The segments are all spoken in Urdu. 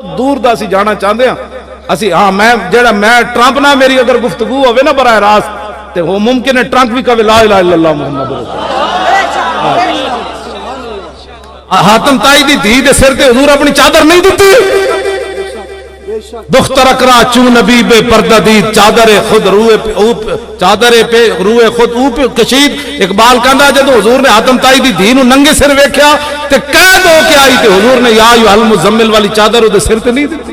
دور دا سی جانا چاہتے ہیں اسی ہاں میں ٹرمپ نہ میری اگر گفتگو ہوئے نا براہ راست تے وہ ممکن ہے ٹرمپ بھی کہے لا الہ الا اللہ محمد رسول حاتم تائی دی دھی دے سر تے حضور اپنی چادر نہیں دیتی دختر اکرا چون نبی بے پردہ دی چادر خود روئے خود اوپ کشید اقبال کہندا جدو حضور نے حاتم تائی دی دھی نو ننگے سر ویکھیا تے قید ہو کے آئی تے حضور نے یا ایھا المزمل والی چادر دے سر تے نہیں دیتی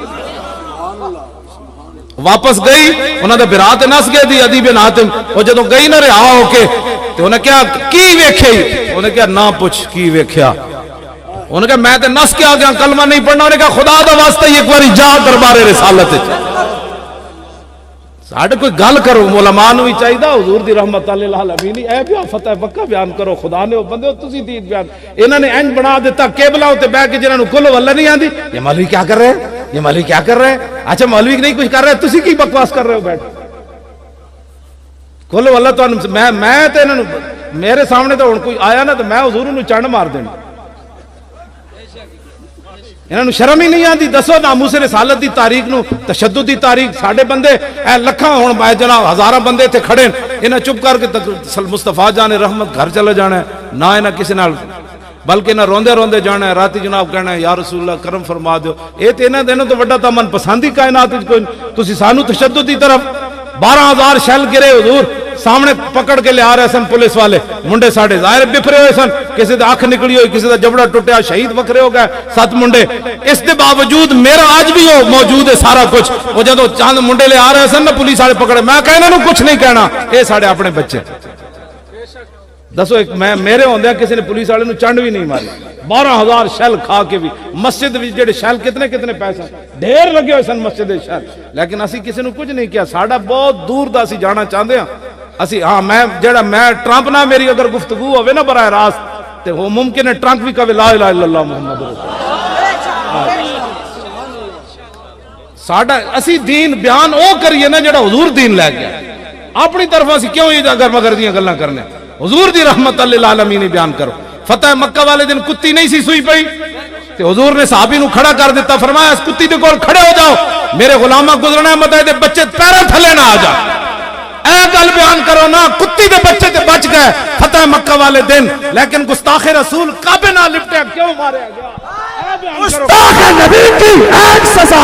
واپس گئی انہاں دے برات نس گئے دی عدی بن حاتم او جدوں گئی نہ رہا ہو کے تے انہاں کیا کی ویکھئی انہاں کیا نہ پوچھ کی ویکھیا انہوں نے کہا میں تے نس کے آ گیا کلمہ نہیں پڑھنا انہوں نے کہا خدا دا واسطہ ایک باری جا دربار رسالت ساڑھے کوئی گل کرو علماء نو بھی چاہیے دا حضور دی رحمت اللہ العالمین اے بھی فتح مکہ بیان کرو خدا نے بندے تسی دید بیان انہوں نے انج بنا دیتا کیبلہ ہوتے بیٹھ کے جنہوں کلو واللہ نہیں آندی یہ مولوی کیا کر رہے ہیں یہ مولوی کیا کر رہے ہیں اچھا مولوی نہیں کچھ کر رہے ہیں تسی کی بکواس کر رہے ہو بیٹھ کلو واللہ تو میں تے انہوں میرے سامنے تو کوئی آیا نا تو میں حضور انہوں چنڈ مار دینا انہوں نے شرم ہی نہیں آتی دسو ناموس رسالت دی تاریخ نو تشدد دی تاریخ ساڑھے بندے اے لکھاں ہون بائے جناب ہزارہ بندے تھے کھڑے انہیں چپ کر کے مصطفیٰ جانے رحمت گھر چلے جانا ہے نہ انہیں کسی نال بلکہ انہیں روندے روندے جانا ہے راتی جناب کہنا ہے یا رسول اللہ کرم فرما دیو اے تے انہیں دینوں تو وڈا تا من پسندی کائنات کوئی تسی سانو تشدد دی طرف 12,000 شیل گرے حضور سامنے پکڑ کے لے آ رہے سن پولیس والے منڈے ساڑھے ظاہر بپھرے ہوئے سن کسی دا آنکھ نکلی ہوئی کسی دا جبڑا ٹوٹیا شہید وکھرے ہو گئے 7 منڈے اس دے باوجود میرا آج بھی ہو موجود ہے سارا کچھ وہ جدو چاند منڈے لے آ رہے سن نا پولیس والے پکڑے میں کہنا نو کچھ نہیں کہنا اے ساڑھے اپنے بچے دسو ایک میں میرے ہوندے کسی نے پولیس والے نو چنڈ بھی نہیں ماری 12,000 شیل کھا کے بھی مسجد وچ جڑے شیل کتنے پیسے ڈھیر لگے ہوئے سن مسجد دے شیل لیکن اسی کسی نو کچھ نہیں کیا ساڑھا بہت دور دا اسی جانا چاہتے ہیں اسی ہاں میں ٹرمپ نہ میری اگر گفتگو ہوئے نا براہ راست تے وہ ممکن ہے ٹرمپ بھی کہے لا الہ الا اللہ محمد رسول ساڑھا اسی دین بیان او کریے نا جڑا حضور دین لے گیا اپنی طرف اسی کیوں یہ اگر مگر دیاں گلاں کرنے حضور دی رحمت اللہ العالمین بیان کرو فتح مکہ والے دن کتی نہیں سی سوئی پئی تے حضور نے صحابی نو کھڑا کر دیتا فرمایا اس کتی دے کول کھڑے ہو جاؤ میرے غلامہ گزرنا ہے مت دے بچے پیروں تھلے نہ آ جا اے گل بیان کرو نا کتی دے بچے تے بچ گئے فتح مکہ والے دن لیکن گستاخ رسول کعبے نہ لپٹے کیوں ماریا گیا گستاخ نبی کی ایک سزا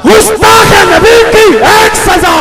گستاخ نبی کی ایک سزا